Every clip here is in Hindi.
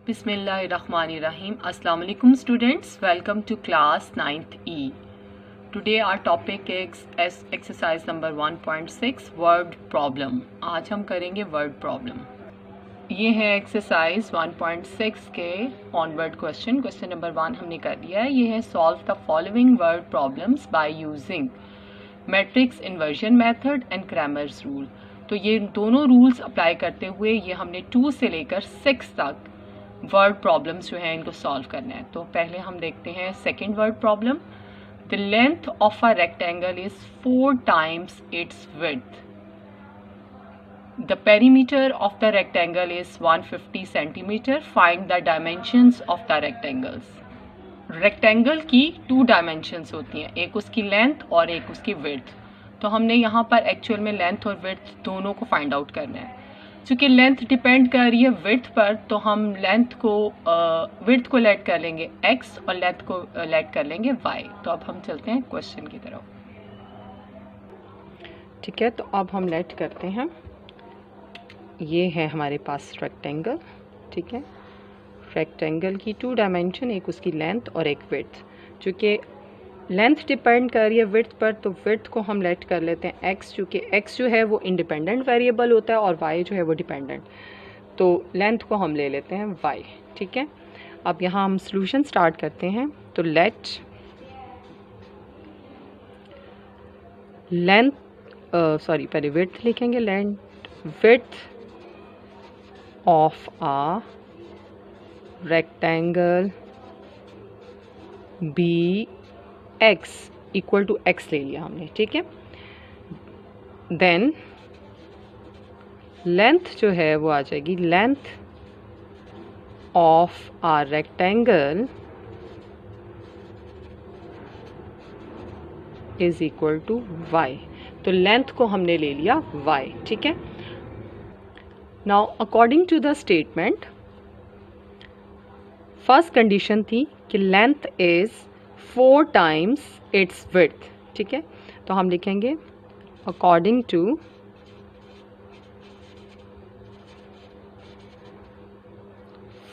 Bismillahirrahmanirrahim. Assalamu alaikum students. Welcome to class 9th E. Today our topic is exercise number 1.6 word problem. आज हम करेंगे word problem. ये है exercise 1.6 के onward question. Question number 1 हमने कर लिया है. ये है solve the following word problems by using matrix inversion method and Cramer's rule. तो ये दोनों रूल्स अप्लाई करते हुए ये हमने 2 से लेकर 6 तक वर्ड प्रॉब्लम्स जो हैं इनको सॉल्व करना है. तो पहले हम देखते हैं second word problem. The length of a rectangle is 4 times its width. The perimeter of the rectangle is 150 centimetre. Find the dimensions of the rectangles. Rectangle की 2 डायमेंशंस होती हैं, एक उसकी लेंथ और एक उसकी विड्थ. तो हमने यहाँ पर एक्चुअल में लेंथ और विड्थ दोनों को फाइंड आउट करना है. चूँकि लेंथ डिपेंड कर रही है विड्थ पर, तो हम लेंथ को विड्थ को लेट कर लेंगे x और लेंथ को लेट कर लेंगे y. तो अब हम चलते हैं क्वेश्चन की तरफ. ठीक है, तो अब हम लेट करते हैं. ये है हमारे पास रेक्टेंगल. ठीक है, रेक्टेंगल की 2 डायमेंशन, एक उसकी लेंथ और एक विड्थ. चूँकि लेंथ डिपेंड कर रही है विड्थ पर, तो विड्थ को हम लेट कर लेते हैं x, चूँकि x जो है वो इंडिपेंडेंट वेरिएबल होता है और y जो है वो डिपेंडेंट. तो लेंथ को हम ले लेते हैं y. ठीक है, अब यहाँ हम सॉल्यूशन स्टार्ट करते हैं. तो लेट लेंथ पहले विड्थ लिखेंगे. Length width of a rectangle be x equal to x ले लिया हमने. ठीक है, देन लेंथ जो है वो आ जाएगी length of a rectangle is equal to y. तो लेंथ को हमने ले लिया y. ठीक है, now according to the statement, first condition थी कि length is 4 times its width. ठीक है, तो हम लिखेंगे अकॉर्डिंग टू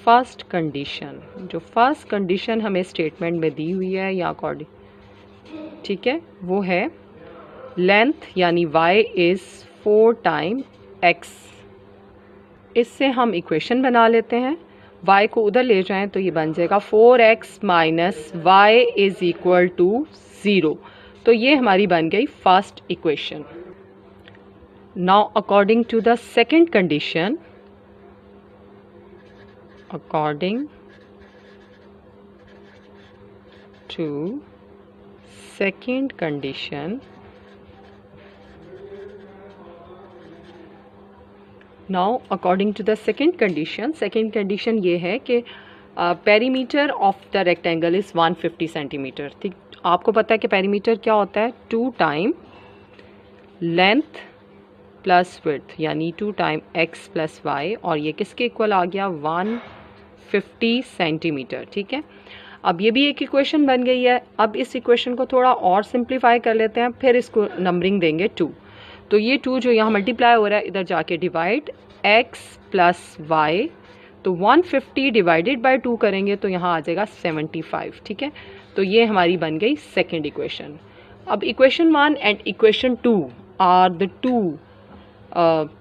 फर्स्ट कंडीशन. जो फर्स्ट कंडीशन हमें स्टेटमेंट में दी हुई है या अकॉर्डिंग, ठीक है, वो है लेंथ यानी y इज 4 times x. इससे हम इक्वेशन बना लेते हैं. y को उधर ले जाएं तो ये बन जाएगा 4x minus y is equal to 0. तो ये हमारी बन गई first equation. Now according to the second condition, according to second condition, now according to the second condition ये है कि perimeter of the rectangle is 150 centimetre. ठीक, आपको पता है कि पेरीमीटर क्या होता है, 2 टाइम लेंथ प्लस विड्थ यानी 2 टाइम x प्लस y, और ये किसके इक्वल आ गया 150 सेंटीमीटर. ठीक है, अब ये भी एक इक्वेशन बन गई है. अब इस इक्वेशन को थोड़ा और सिंप्लीफाई कर लेते हैं, फिर इसको नंबरिंग देंगे 2. तो ये 2 जो यहाँ मल्टीप्लाई हो रहा है इधर जाके डिवाइड x प्लस y. तो 150 डिवाइडेड बाय 2 करेंगे तो यहाँ आ जाएगा 75. ठीक है, तो ये हमारी बन गई सेकंड इक्वेशन. अब equation 1 and equation 2 are the 2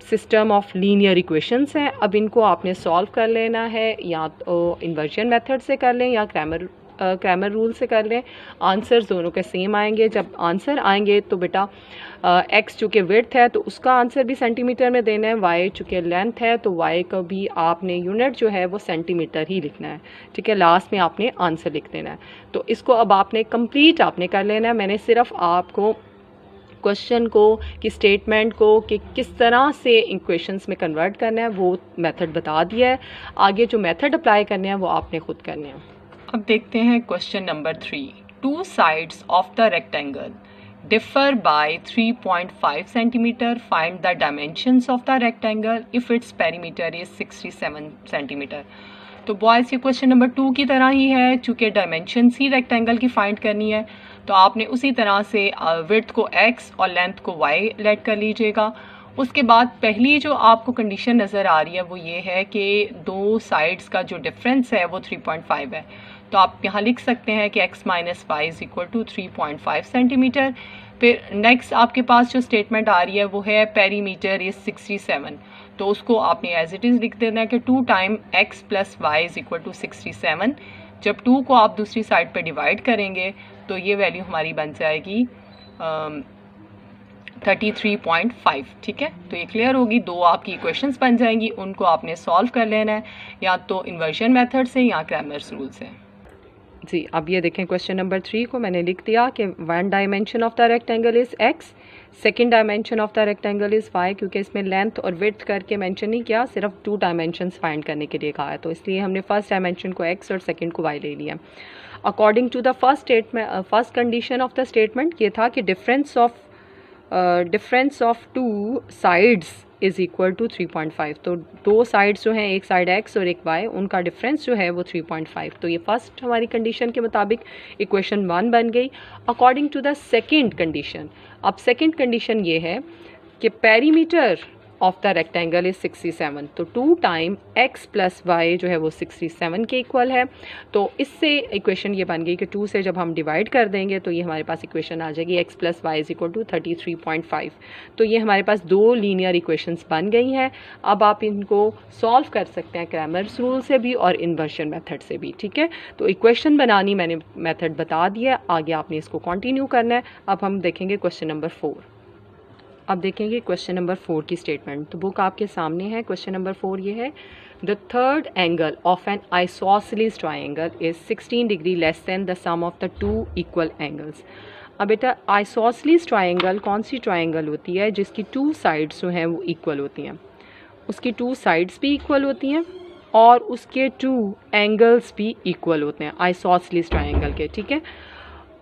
system of linear equations हैं. अब इनको आपने सॉल्व कर लेना है, या तो इन्वर्जन मेथड से कर लें या क्रैमर रूल से कर लें. आंसर्स दोनों के सेम आएंगे. जब आंसर आएंगे तो बेटा x चूँकि विड्थ है तो उसका आंसर भी सेंटीमीटर में देना है, y चूँकि लेंथ है तो y का भी आपने यूनिट जो है वो सेंटीमीटर ही लिखना है. ठीक है, लास्ट में आपने आंसर लिख देना है. तो इसको अब आपने कंप्लीट आपने कर लेना है. मैंने सिर्फ आपको क्वेश्चन को कि स्टेटमेंट को कि किस तरह से इक्वेशंस में कन्वर्ट करना है वो मेथड बता दिया है. आगे जो मेथड अप्लाई करने हैं वो आपने खुद करने हैं. अब देखते हैं question number 3. 2 sides of the rectangle differ by 3.5 centimeter. Find the dimensions of the rectangle if its perimeter is 67 centimeter. तो बॉयज़ ये क्वेश्चन नंबर 2 की तरह ही है. चूँकि डायमेंशंस ही रेक्टेंगल की फाइंड करनी है तो आपने उसी तरह से विड्थ को x और लेंथ को y लेट कर लीजिएगा. उसके बाद पहली जो आपको कंडीशन नज़र आ रही है वो ये है कि दो साइड्स का जो डिफरेंस है वो 3.5 है। तो आप यहाँ लिख सकते हैं कि x minus y is equal to 3.5 centimetre. फिर नेक्स्ट आपके पास जो स्टेटमेंट आ रही है वो है पेरीमीटर इज 67। तो उसको आपने एज इट इज़ लिख देना है कि 2 time x plus y is equal to 67। जब 2 को आप दूसरी साइड पे डिवाइड करेंगे तो ये वैल्यू हमारी बन जाएगी 33.5। ठीक है, तो ये क्लियर होगी। दो आपकी इक्वेशंस बन जाएंगी, उनको आपने सॉल्व कर लेना है या तो इन्वर्जन मेथड से या क्रैमर्स रूल से। जी, अब ये देखें क्वेश्चन नंबर 3 को मैंने लिख दिया कि one dimension of the rectangle is x, second dimension of the rectangle is y। क्योंकि इसमें लेंथ और विड्थ करके मेंशन नहीं किया, सिर्फ 2 डायमेंशंस फाइंड करने के लिए कहा है, तो इसलिए हमने फर्स्ट डायमेंशन को x और सेकेंड को y ले लिया। According to the first condition of the statement ये था कि difference of two sides is equal to 3.5। तो दो साइड्स जो हैं, एक साइड x और एक y, उनका डिफरेंस जो है वो 3.5। तो ये फर्स्ट हमारी कंडीशन के मुताबिक इक्वेशन 1 बन गई। According to the second condition, अब सेकंड कंडीशन ये है कि perimeter of the rectangle is 67। तो 2 टाइम x प्लस वाई जो है वो 67 के इक्वल है। तो इससे इक्वेशन ये बन गई कि 2 से जब हम डिवाइड कर देंगे तो ये हमारे पास इक्वेशन आ जाएगी x plus y is equal to 33.5। तो ये हमारे पास दो लीनियर इक्वेशंस बन गई हैं। अब आप इनको सॉल्व कर सकते हैं क्रैमर्स रूल से भी और इन्वर्जन मेथड से भी। ठीक है, तो इक्वेशन बनानी मैंने मेथड बता दिया, आगे आपने इसको कंटिन्यू करना है। अब हम देखेंगे क्वेश्चन नंबर 4। अब देखेंगे क्वेश्चन नंबर 4 की स्टेटमेंट। तो बुक आपके सामने है। क्वेश्चन नंबर 4 ये है, the third angle of an isosceles triangle is 16 degree less than the sum of the two equal angles. अब बेटा आइसोसेलेस ट्राइंगल कौन सी ट्राइंगल होती है जिसकी टू साइड्स जो हैं वो इक्वल होती हैं, उसकी टू साइड्स भी इक्वल होती हैं और उसके टू एंगल्स भी इक्वल होते हैं आइसोसेलेस ट्राइंगल के। ठीक है,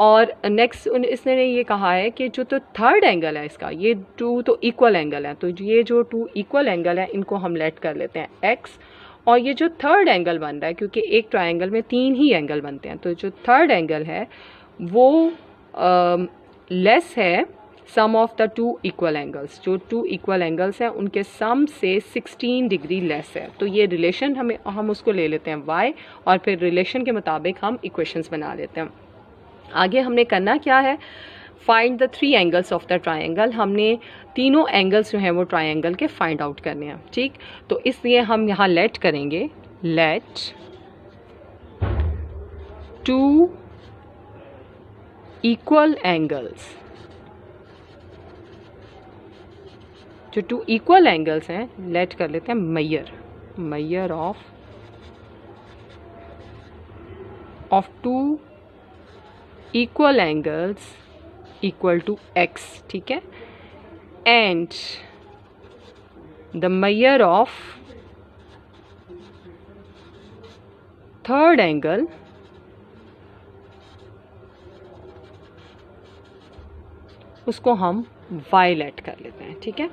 और नेक्स्ट इसने ये कहा है कि जो तो थर्ड एंगल है इसका, ये टू तो इक्वल एंगल है, तो ये जो टू इक्वल एंगल है इनको हम लेट कर लेते हैं x। और ये जो थर्ड एंगल बन रहा है, क्योंकि एक ट्रायंगल में 3 ही एंगल बनते हैं, तो जो थर्ड एंगल है वो लेस है sum of the two equal angles. जो टू इक्वल एंगल्स हैं उनके सम से 16 डिग्री लेस है। तो ये रिलेशन हम उसको ले लेते हैं y, और फिर रिलेशन के मुताबिक हम इक्वेशंस बना लेते हैं। आगे हमने करना क्या है, find the 3 angles of the triangle. हमने तीनों एंगल्स जो हैं वो ट्रायंगल के फाइंड आउट करने हैं। ठीक, तो इसलिए हम यहाँ लेट करेंगे, लेट 2 इक्वल एंगल्स, जो 2 इक्वल एंगल्स हैं लेट कर लेते हैं measure of 2 equal angles equal to x। ठीक है, and the measure of third angle उसको हम y लेट कर लेते हैं। ठीक है,